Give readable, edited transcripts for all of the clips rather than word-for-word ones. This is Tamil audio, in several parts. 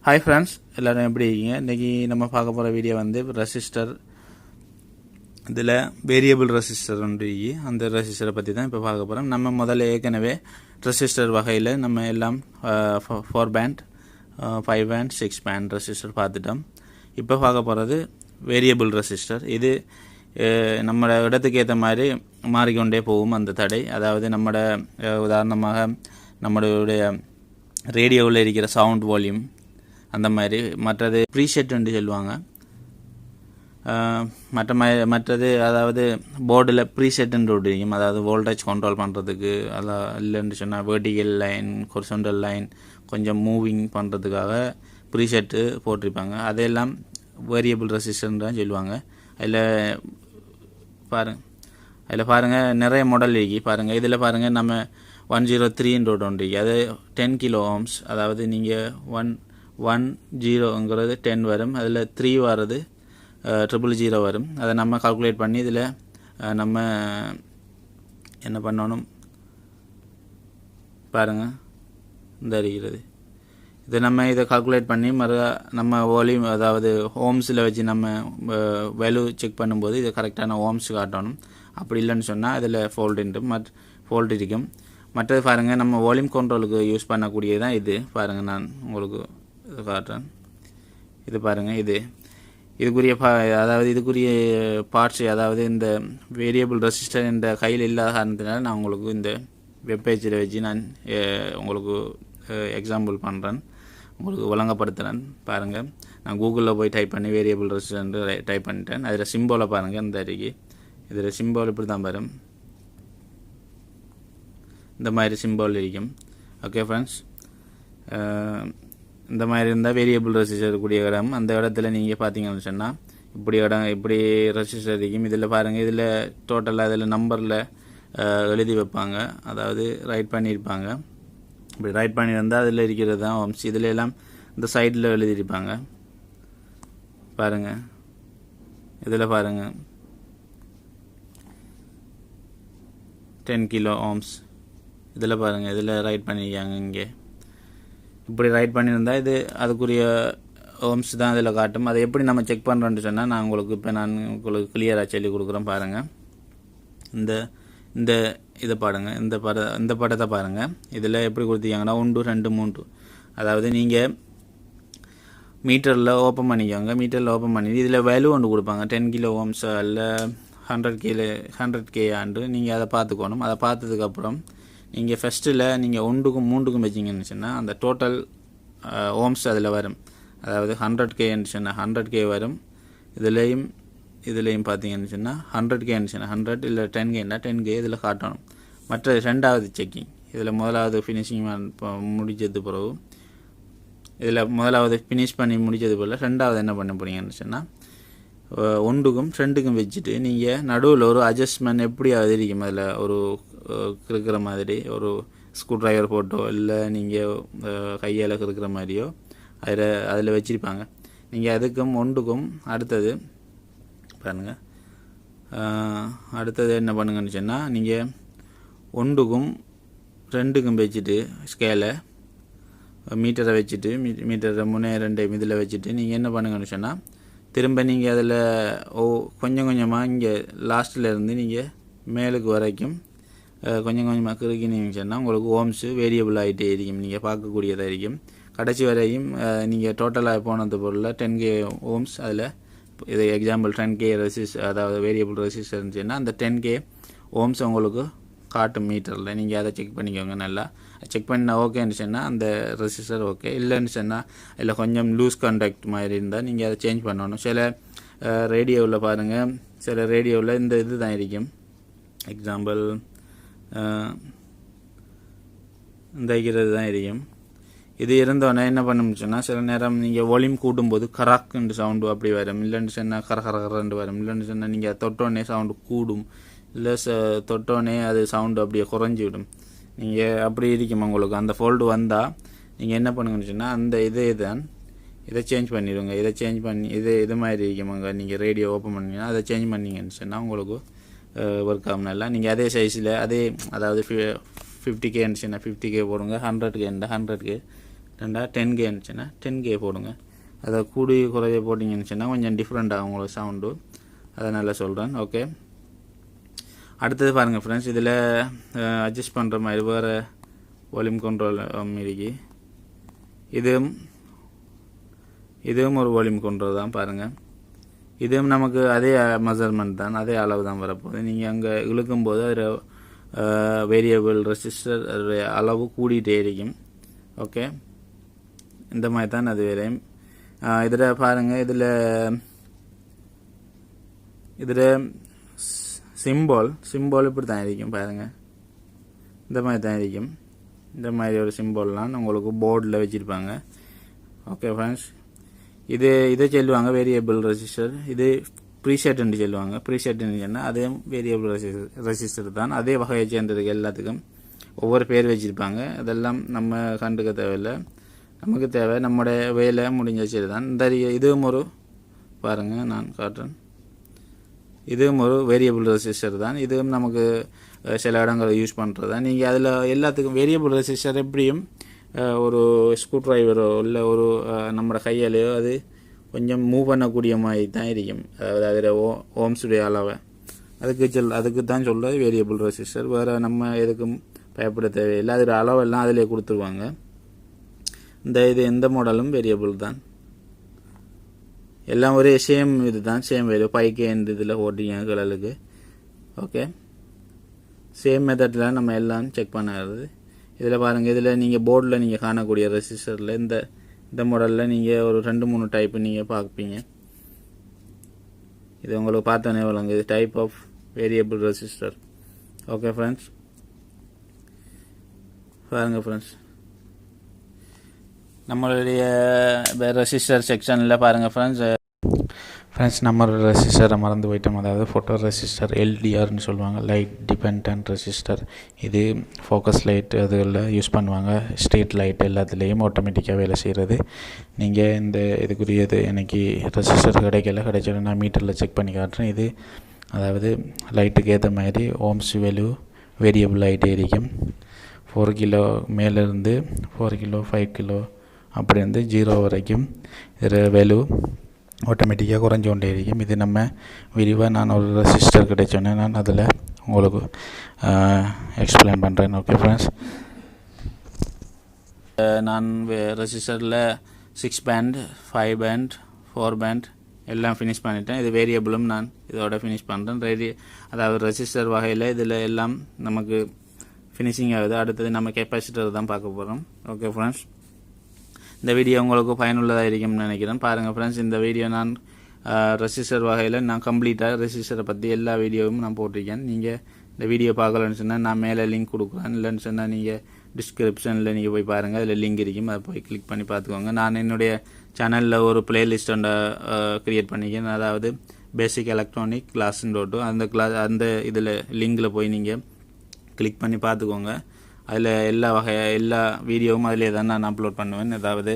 Hi friends, எல்லாரும் எப்படி இருக்கீங்க? இன்னைக்கு நம்ம பார்க்க போற வீடியோ வந்து ரெசிஸ்டர். இதுல வேரியபிள் ரெசிஸ்டர் ஒன்று அந்த ரெசிஸ்டரை பத்தி தான் இப்ப பார்க்க போறோம். நம்ம முதல்ல ஏற்கனவே ரெசிஸ்டர் வகையில நம்ம எல்லாம் 4 பேண்ட் 5 பேண்ட் 6 பேண்ட் ரெசிஸ்டர் பார்த்துட்டோம். இப்போ பார்க்க போறது வேரியபிள் ரெசிஸ்டர். இது நம்ம இடத்துக்கு ஏற்ற மாதிரி மாறிக்கொண்டே போகும் அந்த தடை. அதாவது நம்மட உதாரணமாக நம்மளுடைய ரேடியோவில் இருக்கிற சவுண்ட் வால்யூம் அந்த மாதிரி, மற்றது ப்ரீசெட்னு சொல்லுவாங்க. மற்றது அதாவது போர்டில் ப்ரீசெட்னு இருக்கும், அதாவது வோல்டேஜ் கண்ட்ரோல் பண்ணுறதுக்கு, அதான் இல்லைன்னு சொன்னால் வெர்டிகல் லைன், ஹொரிசாண்டல் லைன் கொஞ்சம் மூவிங் பண்ணுறதுக்காக ப்ரீசெட்டு போட்டிருப்பாங்க. அதெல்லாம் வேரியபிள் ரெசிஸ்டர்னு தான் சொல்லுவாங்க. அதில் பாருங்கள் நிறைய மாடல் இருக்கு. பாருங்கள் இதில் பாருங்கள் நம்ம 103 ஒன்று இருக்கு, அது 10 கிலோ ஓம்ஸ். அதாவது நீங்கள் 110ங்கிறது 10 வரும், அதில் 3 வர்றது 000 வரும். அதை நம்ம கால்குலேட் பண்ணி இதில் நம்ம என்ன பண்ணணும் பாருங்கள், இந்த இருக்கிறது. இதை நம்ம இதை கால்குலேட் பண்ணி நம்ம வால்யூம், அதாவது ஓம்ஸில் வச்சு நம்ம வேல்யூ செக் பண்ணும்போது இது கரெக்டான ஓம்ஸ் காட்டணும். அப்படி இல்லைன்னு சொன்னால் அதில் ஃபால்ட் இருக்கும். மற்றது பாருங்கள், நம்ம வால்யூம் கண்ட்ரோலுக்கு யூஸ் பண்ணக்கூடியது தான் இது. பாருங்கள், நான் உங்களுக்கு இது காட்டுறேன். இது பாருங்கள், இதுக்குரிய அதாவது இதுக்குரிய பார்ட்ஸ், அதாவது இந்த வேரியபிள் ரெசிஸ்டர் என்ற கையில் இல்லாத காரணத்தினால நான் உங்களுக்கு இந்த வெப்பேஜில் வச்சு நான் உங்களுக்கு எக்ஸாம்பிள் பண்ணுறேன், உங்களுக்கு வழங்கப்படுத்துகிறேன். பாருங்கள், நான் கூகுளில் போய் டைப் பண்ணி வேரியபிள் ரெசிஸ்டர் டைப் பண்ணிட்டேன். அதில் சிம்போலை பாருங்கள், இந்த அருகே இதில் சிம்போல் இப்படி தான் வரும், இந்த மாதிரி சிம்போல் இருக்கும். ஓகே ஃப்ரெண்ட்ஸ், இந்த மாதிரி இருந்தால் வேரியபிள் ரெசிஸ்டர் கூடிய இடம். அந்த இடத்துல நீங்கள் பார்த்தீங்கன்னு சொன்னால் இப்படி ரெசிஸ்டர் இருக்கும். இதில் பாருங்கள், இதில் டோட்டலாக இதில் நம்பரில் எழுதி வைப்பாங்க, அதாவது ரைட் பண்ணியிருப்பாங்க. இப்படி ரைட் பண்ணியிருந்தால் அதில் இருக்கிறது தான் ஓம்ஸ். இதில் எல்லாம் இந்த சைடில் எழுதியிருப்பாங்க. பாருங்கள், இதில் பாருங்கள் 10 கிலோ ஓம்ஸ். இதில் பாருங்கள், இதில் ரைட் பண்ணியிருக்காங்க. இங்கே இப்படி ரைட் பண்ணியிருந்தால் இது அதுக்குரிய ஓம்ஸ் தான் இதில் காட்டும். அதை எப்படி நம்ம செக் பண்ணுறோன்னு சொன்னால் நான் உங்களுக்கு கிளியராக சொல்லி கொடுக்குறேன். பாருங்கள், இந்த இதை பாருங்கள், இந்த படத்தை பாருங்கள். இதில் எப்படி கொடுத்தீங்கன்னா 1 2 3, அதாவது நீங்கள் மீட்டரில் ஓப்பன் பண்ணிக்கோங்க. மீட்டரில் ஓப்பன் பண்ணி இதில் வேல்யூ ஒன்று கொடுப்பாங்க, 10 கிலோ ஓம்ஸ் இல்லை 100K ஆண்டு. நீங்கள் அதை பார்த்துக்கணும். அதை பார்த்ததுக்கப்புறம் நீங்கள் ஃபஸ்ட்டில் நீங்கள் 1க்கும் 3க்கும் வச்சிங்கன்னு சொன்னால் அந்த டோட்டல் ஓம்ஸ் அதில் வரும். அதாவது 100Kன்னு சொன்னால் 100K வரும். இதுலேயும் பார்த்தீங்கன்னு சொன்னால் 100Kன்னு சொன்னால் 100 இல்லை 10Kன்னா 10K இதில் காட்டணும். மற்ற ரெண்டாவது செக்கிங், இதில் முதலாவது ஃபினிஷிங் முடித்தது பிறகு, இதில் முதலாவது ஃபினிஷ் பண்ணி முடித்தது போல் ரெண்டாவது என்ன பண்ண போகிறீங்கன்னு சொன்னால் 1க்கும் 2க்கும் வச்சுட்டு நீங்கள் நடுவில் ஒரு அட்ஜஸ்ட்மெண்ட் எப்படியாவது இருக்கும். அதில் ஒரு கிறுக்கிற மாதிரி ஒரு ஸ்க்ரூ ட்ரைவர் போட்டோ இல்லை நீங்கள் கையால் கிறுக்கிற மாதிரியோ அதில் வச்சுருப்பாங்க. நீங்கள் அதுக்கும் 1க்கும் அடுத்தது பாருங்கள், அடுத்தது என்ன பண்ணுங்கன்னு சொன்னால் நீங்கள் 1க்கும் 2க்கும் வச்சுட்டு ஸ்கேலை மீட்டரை வச்சுட்டு மீட்டரை 2 இதில் வச்சுட்டு நீங்கள் என்ன பண்ணுங்கன்னு சொன்னால் திரும்ப நீங்கள் அதில் கொஞ்சம் கொஞ்சமாக இங்கே லாஸ்ட்டில் இருந்து நீங்கள் மேலுக்கு வரைக்கும் கொஞ்சம் கொஞ்சமாக கிறுக்கினீங்கன்னு சொன்னால் உங்களுக்கு ஓம்ஸு வேரியபிள் ஆகிட்டே இருக்கும், நீங்கள் பார்க்கக்கூடியதாக இருக்கும். கடைசி வரையும் நீங்கள் டோட்டலாக போனது பொருள் 10K ஓம்ஸ். அதில் இது எக்ஸாம்பிள் 10K அதாவது வேரியபிள் ரெசிஸ்டர் இருந்துச்சுன்னா அந்த 10K ஓம்ஸ் உங்களுக்கு காட்டும் மீட்டரில். நீங்கள் அதை செக் பண்ணிக்கோங்க. நல்லா செக் பண்ணால் ஓகேன்னு சொன்னால் அந்த ரெசிஸ்டர் ஓகே. இல்லைன்னு சொன்னால் இல்லை கொஞ்சம் லூஸ் கான்டாக்ட் மாதிரி இருந்தால் நீங்கள் அதை சேஞ்ச் பண்ணணும். சில ரேடியோவில் பாருங்கள், சில ரேடியோவில் இந்த இது தான் இருக்கும். எக்ஸாம்பிள் இந்த இருக்கிறது தான் இருக்கும். இது இருந்தோடனே என்ன பண்ணணும்னு சொன்னால் சில நேரம் நீங்கள் வால்யூம் கூட்டும்போது கராக்குன்னு சவுண்டு அப்படி வரும். இல்லைன்னு சொன்னால் கரகரகரண்டு வரும். இல்லைன்னு சொன்னால் நீங்கள் தொட்டோடனே சவுண்டு கூடும், இல்லை தொட்டோடனே அது சவுண்டு அப்படியே குறைஞ்சி விடும். நீங்கள் அப்படி இருக்கும். உங்களுக்கு அந்த ஃபோல்டு வந்தால் நீங்கள் என்ன பண்ணுங்கன்னு சொன்னால் அந்த இதை சேஞ்ச் பண்ணிடுங்க. இதை சேஞ்ச் பண்ணி இது மாதிரி இருக்குமாங்க. நீங்கள் ரேடியோ ஓப்பன் பண்ணிங்கன்னா அதை சேஞ்ச் பண்ணிங்கன்னு சொன்னால் உங்களுக்கு ஒர்க் ஆகும் நல்லா. நீங்கள் அதே சைஸில் அதாவது 50Kன்னு சொன்னால் 50K போடுங்க, 100K 100K ரெண்டா 10K இருந்துச்சுன்னா 10K போடுங்க. அதை கூடி குறைய போட்டிங்கன்னு கொஞ்சம் டிஃப்ரெண்ட் ஆகும் உங்களுக்கு சவுண்டு. அதை நல்லா சொல்கிறேன். ஓகே, அடுத்தது பாருங்கள் ஃப்ரெண்ட்ஸ், இதில் அட்ஜஸ்ட் பண்ணுற மாதிரி வேறு வால்யூம் கண்ட்ரோல் இருக்கு. இதுவும் ஒரு வால்யூம் கண்ட்ரோல் தான் பாருங்கள். இதுவும் நமக்கு அதே மெஷர்மெண்ட் தான், அதே அளவு தான் வரப்போகுது. நீங்கள் அங்கே இழுக்கும்போது அதில் வேரியபிள் ரெசிஸ்டர் அளவு கூடிகிட்டே இருக்கும். ஓகே, இந்த மாதிரி தான் அது வரையும். இதில் பாருங்கள், இதில் சிம்போல் இப்படி தான் இருக்கும் பாருங்கள். இந்த மாதிரி தான் இருக்கும். இந்த மாதிரி ஒரு சிம்போல்லாம் உங்களுக்கு போர்டில் வச்சுருப்பாங்க. ஓகே ஃப்ரெண்ட்ஸ், இதை சொல்லுவாங்க வேரியபிள் ரெசிஸ்டர். இது ப்ரீசெட்னு சொல்லுவாங்க. ப்ரீசெட்னு சொன்னால் அதே வேரியபிள் ரெசிஸ்டர் தான். அதே வகையை சேர்ந்ததுக்கு எல்லாத்துக்கும் ஒவ்வொரு பேர் வச்சுருப்பாங்க. அதெல்லாம் நம்ம கண்டுக்க தேவையில்லை. நமக்கு தேவை நம்முடைய வேலை முடிஞ்ச சரி தான். இந்த இதுவும் ஒரு பாருங்கள், நான் காட்டுறேன். இதுவும் ஒரு வேரியபிள் ரெசிஸ்டர் தான். இதுவும் நமக்கு சில இடங்களில் யூஸ் பண்ணுறது தான். நீங்கள் அதில் எல்லாத்துக்கும் வேரியபிள் ரெசிஸ்டர் எப்படியும் ஒரு ஸ்க்ரூ ட்ரைவரோ இல்லை ஒரு நம்மளோட கையாலேயோ அது கொஞ்சம் மூவ் பண்ணக்கூடிய மாதிரி தான் இருக்கும். அதாவது அதில் ஓம்ஸுடைய அளவை அதுக்கு தான் சொல்கிறது வேரியபிள் ரெசிஸ்டர். வேறு நம்ம எதுக்கும் பயப்பட தேவையில்லை. அதில் அளவெல்லாம் அதிலே கொடுத்துருவாங்க. எந்த மாடலும் வேரியபிள் தான். எல்லாம் ஒரே சேம் இது தான், சேம் வேல்யூ 5K இதில் ஓட்டிங்க கலலுக்கு. ஓகே, சேம் மெத்தடில் நம்ம எல்லாம் செக் பண்ணுறது. இதில் பாருங்கள், இதில் நீங்கள் போர்டில் நீங்கள் காணக்கூடிய ரெசிஸ்டரில் இந்த மாடலில் நீங்கள் ஒரு 2-3 டைப்பு நீங்கள் பார்ப்பீங்க. இது உங்களுக்கு பார்த்தோன்னே வழங்க, இது type of variable resistor. Okay friends, பாருங்கள் ஃப்ரெண்ட்ஸ், நம்மளுடைய ரெசிஸ்டர் செக்ஷனில் பாருங்கள் ஃப்ரெண்ட்ஸ் நம்ம ரெசிஸ்டரை மறந்து போயிட்டோம். அதாவது ஃபோட்டோ ரெசிஸ்டர் LDRன்னு சொல்லுவாங்க, லைட் டிபெண்டன்ட் ரெசிஸ்டர். இது ஃபோக்கஸ் லைட் அதுகளில் யூஸ் பண்ணுவாங்க. ஸ்ட்ரீட் லைட் எல்லாத்துலேயும் ஆட்டோமேட்டிக்காக வேலை செய்கிறது. நீங்கள் இதுக்குரியது எனக்கு ரெசிஸ்டர் கிடைச்சோன்னா நான் மீட்டரில் செக் பண்ணி காட்டுறேன். இது அதாவது லைட்டுக்கு ஏற்ற மாதிரி ஓம்ஸ் வேல்யூ வேரியபிள் ஆகிட்டே இருக்கும். 4 கிலோ மேலேருந்து 4 கிலோ 5 கிலோ அப்படி இருந்து 0 வரைக்கும் இதில் வேல்யூ ஆட்டோமேட்டிக்காக குறைஞ்சு கொண்டே இருக்கும். இது நம்ம விரிவாக நான் ஒரு ரெசிஸ்டர் கிடைச்சோன்னே நான் அதில் உங்களுக்கு எக்ஸ்பிளைன் பண்ணுறேன். ஓகே ஃப்ரெண்ட்ஸ், நான் ரெசிஸ்டரில் 6 பேண்ட் 5 பேண்ட் 4 பேண்ட் எல்லாம் ஃபினிஷ் பண்ணிட்டேன். இது வேரியபிளும் நான் இதோட ஃபினிஷ் பண்ணுறேன். அதாவது ரெசிஸ்டர் வகையில் இதில் எல்லாம் நமக்கு ஃபினிஷிங் ஆகுது. அடுத்தது நம்ம கெப்பாசிட்டர் தான் பார்க்க போகிறோம். ஓகே ஃப்ரெண்ட்ஸ், இந்த வீடியோ உங்களுக்கு பயனுள்ளதாக இருக்கும்னு நினைக்கிறேன். பாருங்கள் ஃப்ரெண்ட்ஸ், இந்த வீடியோ நான் ரெசிஸ்டர் வகையில் நான் கம்ப்ளீட்டாக ரெசிஸ்டரை பற்றி எல்லா வீடியோவும் நான் போட்டிருக்கேன். நீங்கள் இந்த வீடியோ பார்க்கலன்னு சொன்னால் நான் மேலே லிங்க் கொடுக்குறேன். இல்லைன்னு சொன்னால் நீங்கள் டிஸ்கிரிப்ஷனில் நீங்கள் போய் பாருங்கள், அதில் லிங்க் இருக்கும். அதை போய் கிளிக் பண்ணி பார்த்துக்கோங்க. நான் என்னுடைய சேனலில் ஒரு பிளேலிஸ்ட் ஒன்றை க்ரியேட் பண்ணிக்கிறேன். அதாவது பேசிக் எலக்ட்ரானிக் கிளாஸ்ன்னு அந்த இதில் லிங்கில் போய் நீங்கள் கிளிக் பண்ணி பார்த்துக்கோங்க. அதில் எல்லா வீடியோவும் அதிலே தான் நான் அப்லோட் பண்ணுவேன். அதாவது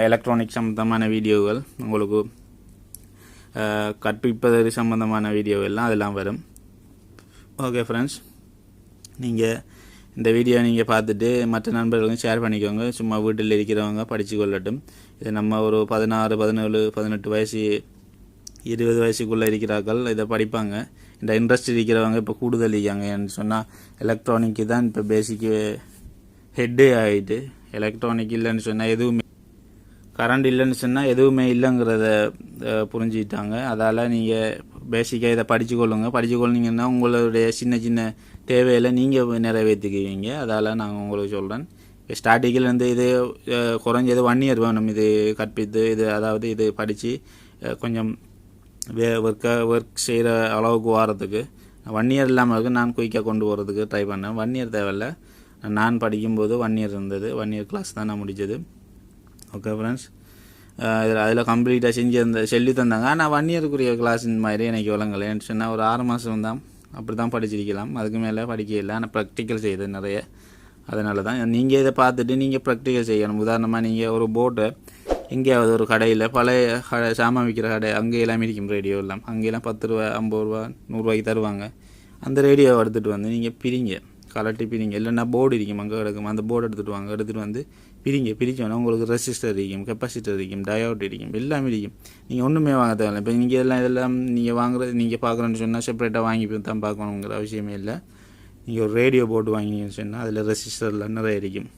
எலக்ட்ரானிக் சம்மந்தமான வீடியோகள், உங்களுக்கு கற்பிப்பது சம்மந்தமான வீடியோவெல்லாம் அதெல்லாம் வரும். ஓகே ஃப்ரெண்ட்ஸ், நீங்கள் இந்த வீடியோ நீங்கள் பார்த்துட்டு மற்ற நண்பர்களுக்கும் ஷேர் பண்ணிக்கோங்க. சும்மா வீட்டில் இருக்கிறவங்க படித்து கொள்ளட்டும். இது நம்ம ஒரு 16, 17, 18 வயசு 20 வயசுக்குள்ளே இருக்கிறார்கள் இதை படிப்பாங்க. இந்த இன்ட்ரெஸ்ட் இருக்கிறவங்க இப்போ கூடுதல் இருக்காங்கன்னு சொன்னால் எலக்ட்ரானிக்கு தான் இப்போ பேசிக்கு ஹெட்டே ஆகிட்டு. எலக்ட்ரானிக் இல்லைன்னு சொன்னால் எதுவுமே, கரண்ட் இல்லைன்னு சொன்னால் எதுவுமே இல்லைங்கிறத புரிஞ்சுக்கிட்டாங்க. அதால் நீங்கள் பேசிக்காக இதை படிச்சுக்கொள்ளிங்கன்னா உங்களுடைய சின்ன சின்ன தேவையில் நீங்கள் நிறைவேற்றிக்குவீங்க. அதால் நான் உங்களுக்கு சொல்கிறேன். ஸ்டார்டிங்கில் இது குறைஞ்சது 1 இயர் வேணும் இது கற்பித்து. அதாவது இது படித்து கொஞ்சம் ஒர்க் செய்கிற அளவுக்கு வாரத்துக்கு 1 இயர் இல்லாமல் இருக்குது. நான் குயிக்காக கொண்டு போகிறதுக்கு ட்ரை பண்ணேன். 1 இயர் தேவையில்லை. நான் படிக்கும்போது 1 இயர் இருந்தது. 1 இயர் கிளாஸ் தான் நான் முடித்தது. ஓகே ஃப்ரெண்ட்ஸ், அதில் கம்ப்ளீட்டாக சொல்லி தந்தாங்க. ஆனால் 1 இயருக்குரிய கிளாஸ் இந்த மாதிரி எனக்கு விளங்கலை. ஏன்னு சொன்னால் ஒரு 6 மாதம் தான் அப்படி தான் படிச்சிருக்கலாம். அதுக்கு மேலே படிக்கல. ஆனால் ப்ராக்டிக்கல் செய்யுது நிறைய. அதனால தான் நீங்கள் இதை பார்த்துட்டு நீங்கள் ப்ராக்டிக்கல் செய்யணும். உதாரணமாக நீங்கள் ஒரு போர்ட்டை எங்கேயாவது ஒரு கடையில் பழைய சாமான் விற்கிற கடை அங்கேயெல்லாம் இருக்கும் ரேடியோ எல்லாம். அங்கேயெல்லாம் 10 ரூபா 50 ரூபா 100 ரூபாய்க்கு தருவாங்க. அந்த ரேடியோவை எடுத்துகிட்டு வந்து நீங்கள் கலட்டி பிரிங்க. இல்லைன்னா போர்டு இருக்கும் அங்கே கிடக்கும். அந்த போர்டு எடுத்துகிட்டு வந்து பிரிச்சோன்னா உங்களுக்கு ரெசிஸ்டர் இருக்கும், கெப்பாசிட்டர் இருக்கும், டயோட் இருக்கும், எல்லாமே இருக்கும். நீங்கள் ஒன்றுமே வாங்க தேவையில்லை. இப்போ நீங்கள் இதெல்லாம் நீங்கள் வாங்குறது நீங்கள் பார்க்குறேன்னு சொன்னால் செப்பரேட்டாக வாங்கி தான் பார்க்கணுங்கிற அவசியமே இல்லை. நீங்கள் ஒரு ரேடியோ போட்டு வாங்கினீங்கன்னு சொன்னால் அதில் ரெசிஸ்டரில் நிறைய இருக்கும்.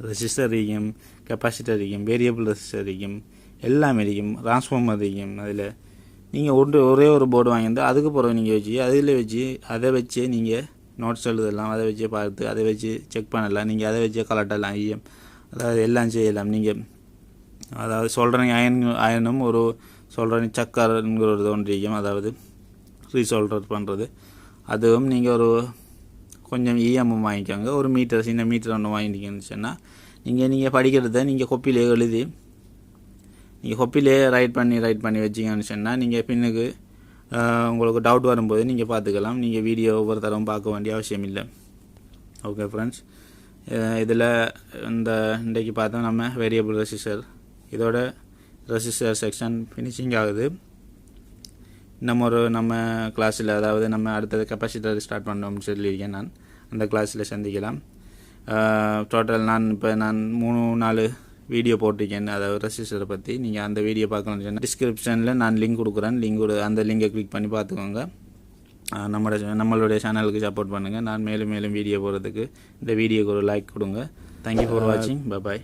ரெசிஸ்டர் இருக்கும், கெப்பாசிட்டர் இருக்கும், வேரியபிள் ரெசிஸ்டர் இருக்கும், எல்லாமே இருக்கும், டிரான்ஸ்ஃபார்மர் இருக்கும். அதில் நீங்கள் ஒரே ஒரு போர்டு வாங்கியிருந்தால் அதுக்கு பிறகு நீங்கள் அதை வச்சு நீங்கள் நோட்ஸ் எழுதலாம், அதை வச்சு பார்த்து அதை வச்சு செக் பண்ணலாம், நீங்கள் அதை வச்சு கலட்டலாம், அதாவது எல்லாம் செய்யலாம். நீங்கள் அதாவது சொல்கிறீங்க அயனும் ஒரு சொல்கிறீங்க சக்கரங்கிற ஒரு ஒன்றியம், அதாவது ரீசோல்டர் பண்ணுறது, அதுவும் நீங்கள் ஒரு கொஞ்சம் இஎம்எம் வாங்கிக்கோங்க. ஒரு மீட்டர் சின்ன மீட்டர் ஒன்று வாங்கிட்டீங்கன்னு சொன்னால் நீங்கள் படிக்கிறத நீங்கள் கொப்பிலே எழுதி நீங்கள் கொப்பிலே ரைட் பண்ணி வச்சிங்கன்னு சொன்னால் நீங்கள் பின்னுக்கு உங்களுக்கு டவுட் வரும்போது நீங்கள் பார்த்துக்கலாம். நீங்கள் வீடியோ ஒவ்வொரு தரவும் பார்க்க வேண்டிய அவசியம் இல்லை. ஓகே ஃப்ரெண்ட்ஸ், இதில் இன்றைக்கு பார்த்தோம் நம்ம வேரியபிள் ரெசிஸ்டர். இதோட ரெசிஸ்டர் செக்ஷன் ஃபினிஷிங் ஆகுது. நம்ம கிளாஸில், அதாவது நம்ம அடுத்தது கெப்பாசிட்டர் ஸ்டார்ட் பண்ணோம்னு சொல்லியிருக்கேன். நான் அந்த கிளாஸில் சந்திக்கலாம். டோட்டல் நான் 3-4 வீடியோ போட்டிருக்கேன், அதாவது ரெசிஸ்டரை பற்றி. நீங்கள் அந்த வீடியோ பார்க்கணும்னு சொன்னால் டிஸ்கிரிப்ஷனில் நான் லிங்க் கொடுக்குறேன். அந்த லிங்கை கிளிக் பண்ணி பார்த்துக்கோங்க. நம்மளுடைய சேனலுக்கு சப்போர்ட் பண்ணுங்கள். நான் மேலும் வீடியோ போகிறதுக்கு இந்த வீடியோக்கு ஒரு லைக் கொடுங்க. தேங்க்யூ ஃபார் வாட்சிங். பாய்.